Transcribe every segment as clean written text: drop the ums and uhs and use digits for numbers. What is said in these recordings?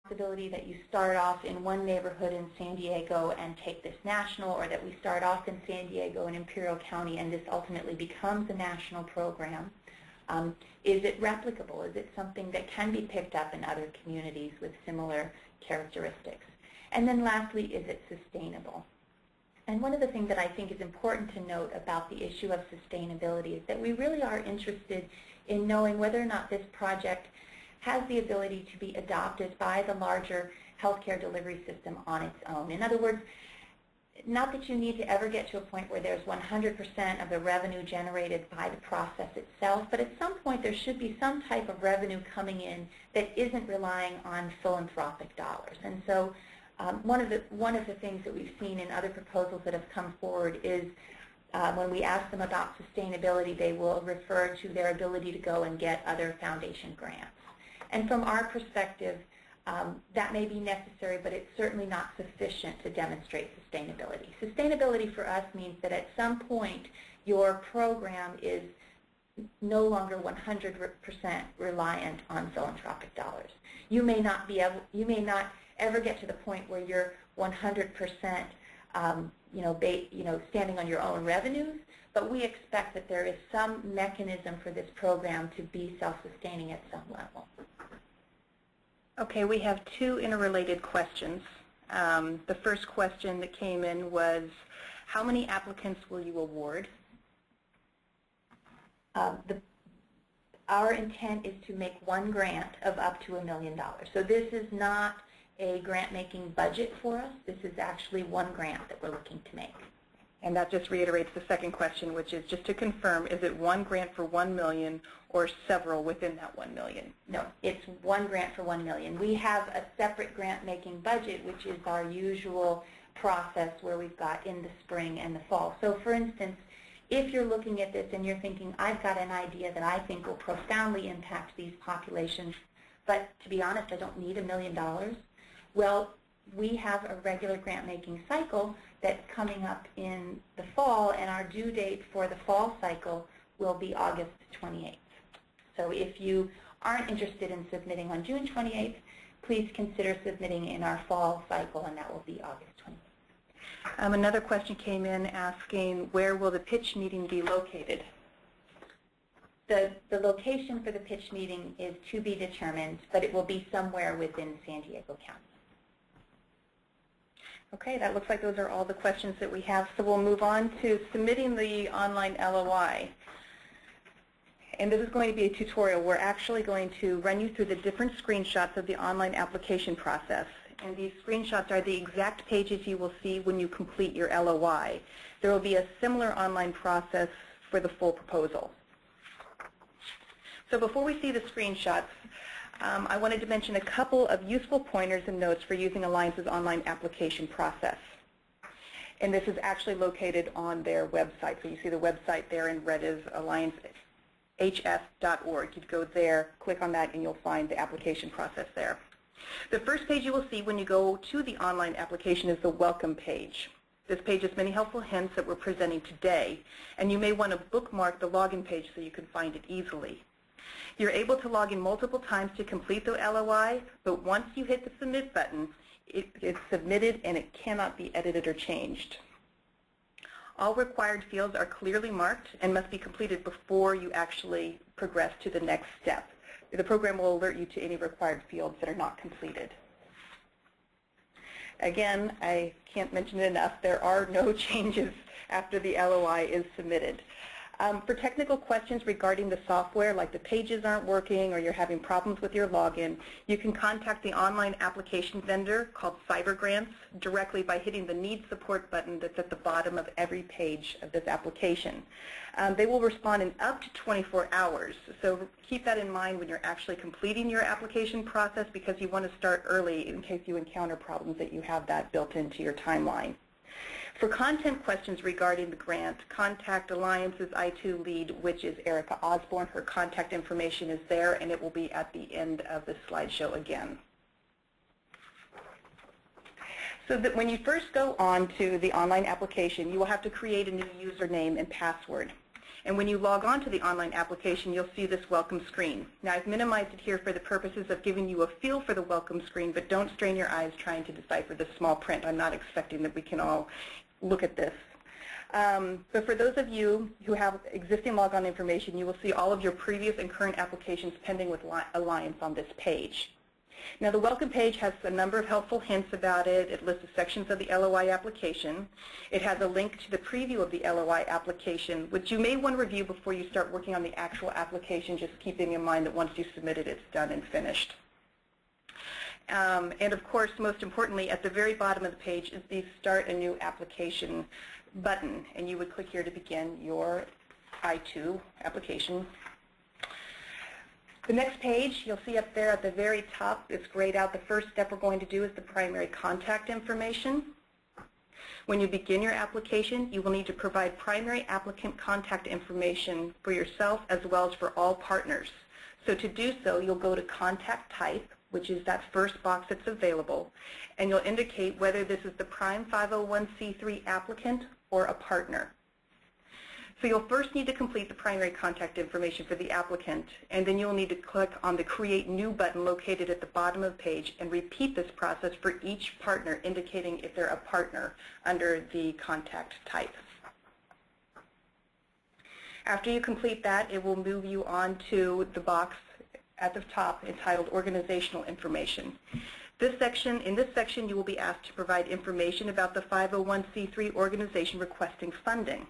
possibility that you start off in one neighborhood in San Diego and take this national, or that we start off in San Diego and Imperial County and this ultimately becomes a national program. Is it replicable? Is it something that can be picked up in other communities with similar characteristics? And then lastly, is it sustainable? And one of the things that I think is important to note about the issue of sustainability is that we really are interested in knowing whether or not this project has the ability to be adopted by the larger healthcare delivery system on its own. In other words, not that you need to ever get to a point where there's 100% of the revenue generated by the process itself, but at some point there should be some type of revenue coming in that isn't relying on philanthropic dollars. And so one of the things that we've seen in other proposals that have come forward is when we ask them about sustainability, they will refer to their ability to go and get other foundation grants. And from our perspective, that may be necessary, but it's certainly not sufficient to demonstrate sustainability. Sustainability for us means that at some point your program is no longer 100% reliant on philanthropic dollars. You may not ever get to the point where you're 100% standing on your own revenues, but we expect that there is some mechanism for this program to be self-sustaining at some level. Okay, we have two interrelated questions. The first question that came in was, how many applicants will you award? Our intent is to make one grant of up to $1 million. So this is not a grant-making budget for us. This is actually one grant that we're looking to make. And that just reiterates the second question, which is just to confirm, is it one grant for $1 million or several within that $1 million? No, it's one grant for $1 million. We have a separate grant-making budget, which is our usual process where we've got in the spring and the fall. So for instance, if you're looking at this and you're thinking, I've got an idea that I think will profoundly impact these populations, but to be honest, I don't need $1 million, well, we have a regular grant-making cycle that's coming up in the fall, and our due date for the fall cycle will be August 28th. So if you aren't interested in submitting on June 28th, please consider submitting in our fall cycle, and that will be August 28th. Another question came in asking, where will the pitch meeting be located? The location for the pitch meeting is to be determined, but it will be somewhere within San Diego County. Okay, that looks like those are all the questions that we have. So we'll move on to submitting the online LOI. And this is going to be a tutorial. We're actually going to run you through the different screenshots of the online application process. And these screenshots are the exact pages you will see when you complete your LOI. There will be a similar online process for the full proposal. So before we see the screenshots, I wanted to mention a couple of useful pointers and notes for using Alliance's online application process. And this is actually located on their website. So you see the website there in red is alliancehf.org. You'd go there, click on that, and you'll find the application process there. The first page you will see when you go to the online application is the welcome page. This page has many helpful hints that we're presenting today, and you may want to bookmark the login page so you can find it easily. You're able to log in multiple times to complete the LOI, but once you hit the submit button, it is submitted and it cannot be edited or changed. All required fields are clearly marked and must be completed before you actually progress to the next step. The program will alert you to any required fields that are not completed. Again, I can't mention it enough, there are no changes after the LOI is submitted. For technical questions regarding the software, like the pages aren't working or you're having problems with your login, you can contact the online application vendor called CyberGrants directly by hitting the Need Support button that's at the bottom of every page of this application. They will respond in up to 24 hours, so keep that in mind when you're actually completing your application process because you want to start early in case you encounter problems that you have that built into your timeline. For content questions regarding the grant, contact Alliance's I2 lead, which is Erica Osborne. Her contact information is there, and it will be at the end of the slideshow again. So that when you first go on to the online application, you will have to create a new username and password. And when you log on to the online application, you'll see this welcome screen. Now, I've minimized it here for the purposes of giving you a feel for the welcome screen, but don't strain your eyes trying to decipher the small print. I'm not expecting that we can all look at this. But for those of you who have existing logon information, you will see all of your previous and current applications pending with Alliance on this page. Now, the welcome page has a number of helpful hints about it. It lists the sections of the LOI application. It has a link to the preview of the LOI application, which you may want to review before you start working on the actual application, just keeping in mind that once you submit it, it's done and finished. And of course, most importantly, at the very bottom of the page is the Start a New Application button, and you would click here to begin your I-2 application. The next page, you'll see up there at the very top, it's grayed out. The first step we're going to do is the primary contact information. When you begin your application, you will need to provide primary applicant contact information for yourself as well as for all partners. So to do so, you'll go to Contact Type, which is that first box that's available, and you'll indicate whether this is the prime 501c3 applicant or a partner. So you'll first need to complete the primary contact information for the applicant, and then you'll need to click on the Create New button located at the bottom of the page and repeat this process for each partner, indicating if they're a partner under the contact type. After you complete that, it will move you on to the box at the top entitled Organizational Information. In this section, you will be asked to provide information about the 501c3 organization requesting funding.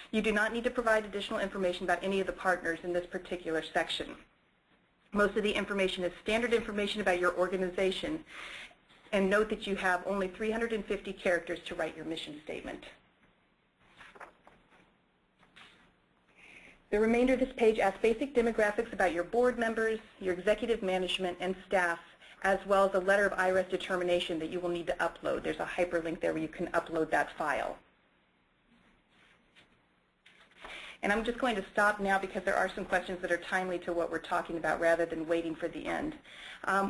You do not need to provide additional information about any of the partners in this particular section. Most of the information is standard information about your organization, and note that you have only 350 characters to write your mission statement. The remainder of this page asks basic demographics about your board members, your executive management, and staff, as well as a letter of IRS determination that you will need to upload. There's a hyperlink there where you can upload that file. And I'm just going to stop now because there are some questions that are timely to what we're talking about rather than waiting for the end.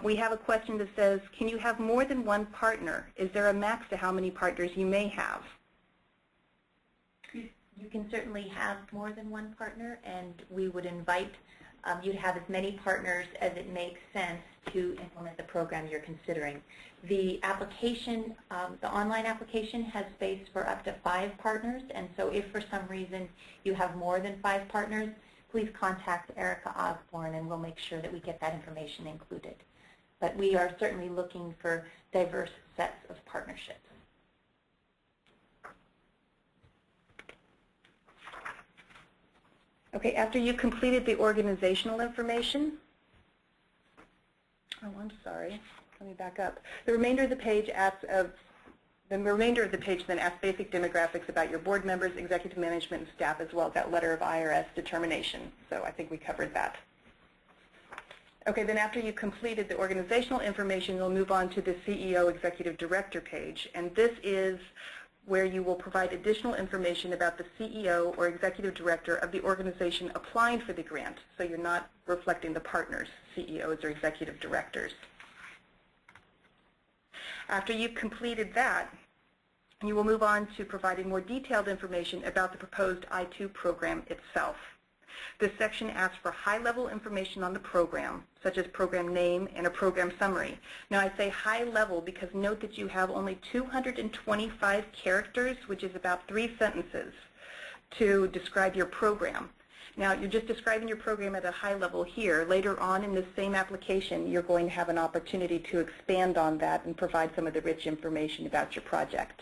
We have a question that says, can you have more than one partner? Is there a max to how many partners you may have? You can certainly have more than one partner, and we would invite you to have as many partners as it makes sense to implement the program you're considering. The application, the online application has space for up to 5 partners, and so if for some reason you have more than 5 partners, please contact Erica Osborne and we'll make sure that we get that information included. But we are certainly looking for diverse sets of partnerships. Okay, after you've completed the organizational information, oh, I'm sorry, let me back up. The remainder of the page then asks basic demographics about your board members, executive management, and staff, as well as that letter of IRS determination. So I think we covered that. Okay, then after you've completed the organizational information, you'll move on to the CEO Executive Director page, and this is where you will provide additional information about the CEO or executive director of the organization applying for the grant, so you're not reflecting the partners, CEOs or executive directors. After you've completed that, you will move on to providing more detailed information about the proposed I-2 program itself. This section asks for high-level information on the program, such as program name and a program summary. Now, I say high-level because note that you have only 225 characters, which is about 3 sentences, to describe your program. Now, you're just describing your program at a high level here. Later on in this same application, you're going to have an opportunity to expand on that and provide some of the rich information about your project.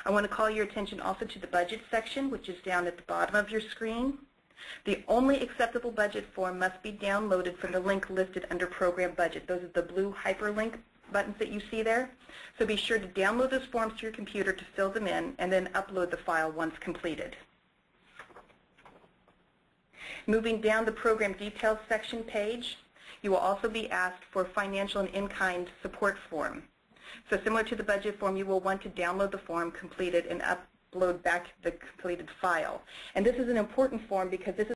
I want to call your attention also to the budget section, which is down at the bottom of your screen. The only acceptable budget form must be downloaded from the link listed under Program Budget. Those are the blue hyperlink buttons that you see there. So be sure to download those forms to your computer to fill them in and then upload the file once completed. Moving down the Program Details section page, you will also be asked for financial and in-kind support form. So similar to the budget form, you will want to download the form, complete it, and upload back the completed file. And this is an important form because this is